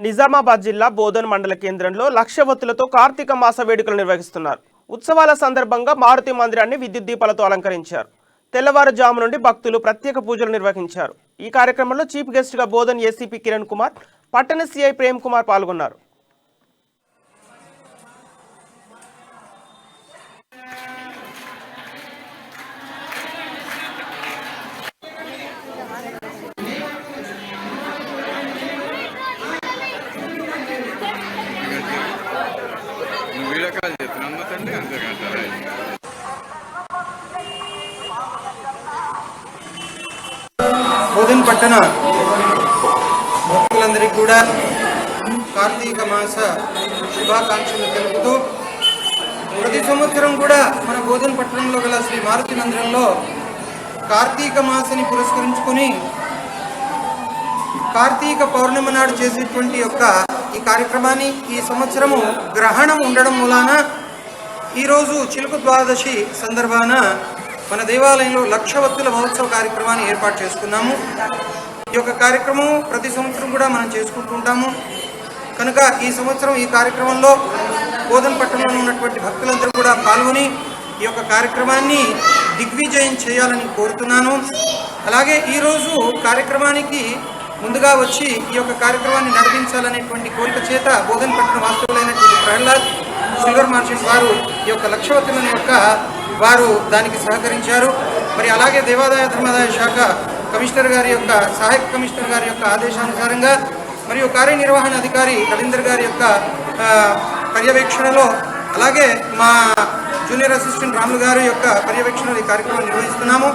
నిజామాబాద్ జిల్లా బోధన్ మండల కేంద్రంలో లక్షవత్తులతో కార్తీక మాస వేడుకలు నిర్వహిస్తున్నారు. ఉత్సవాల సందర్భంగా మారుతి మందిరాన్ని విద్యుత్ దీపాలతో అలంకరించారు. తెల్లవారుజాము నుండి భక్తులు ప్రత్యేక పూజలు నిర్వహించారు. ఈ కార్యక్రమంలో చీఫ్ గెస్ట్ గా బోధన్ ఏసీపీ కిరణ్ కుమార్, పట్టణ సిఐ ప్రేమ్ కుమార్ పాల్గొన్నారు. బోధన్ పట్టణ భక్తులందరికీ కూడా కార్తీక మాస శుభాకాంక్షలు తెలుపుతూ ప్రతి సంవత్సరం కూడా మన బోధన్ పట్టణంలో గల శ్రీ మారుతి మందిరంలో కార్తీక మాసాన్ని పురస్కరించుకొని కార్తీక పౌర్ణమి నాడు చేసేటువంటి ఈ కార్యక్రమాన్ని ఈ సంవత్సరము గ్రహణం ఉండడం మూలాన ఈరోజు చిలుక ద్వాదశి సందర్భాన మన దేవాలయంలో లక్షవత్తుల మహోత్సవ కార్యక్రమాన్ని ఏర్పాటు చేసుకున్నాము. ఈ యొక్క కార్యక్రమం ప్రతి సంవత్సరం కూడా మనం చేసుకుంటుంటాము కనుక ఈ సంవత్సరం ఈ కార్యక్రమంలో బోధన్ పట్టణంలో ఉన్నటువంటి భక్తులందరూ కూడా పాల్గొని ఈ యొక్క కార్యక్రమాన్ని దిగ్విజయం చేయాలని కోరుతున్నాను. అలాగే ఈరోజు కార్యక్రమానికి ముందుగా వచ్చి ఈ యొక్క కార్యక్రమాన్ని నడిపించాలనేటువంటి కోరిక చేత బోధన్ పట్టణ వాస్తవులైనటువంటి ప్రహ్లాద్ సిల్వర్ మార్షల్ వారు ఈ యొక్క లక్షవత్తుల వారు దానికి సహకరించారు. మరి అలాగే దేవాదాయ ధర్మాదాయ శాఖ కమిషనర్ గారి యొక్క సహాయక కమిషనర్ గారి యొక్క ఆదేశానుసారంగా మరియు కార్యనిర్వహణ అధికారి రవీందర్ గారి యొక్క పర్యవేక్షణలో అలాగే మా జూనియర్ అసిస్టెంట్ రాములు గారి యొక్క పర్యవేక్షణలో ఈ కార్యక్రమాన్ని నిర్వహిస్తున్నాము.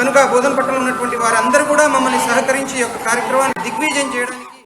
కనుక బోధన్ పట్టణంలో ఉన్నటువంటి వారందరూ కూడా మమ్మల్ని సహకరించి ఈ యొక్క కార్యక్రమాన్ని దిగ్విజయం చేయడానికి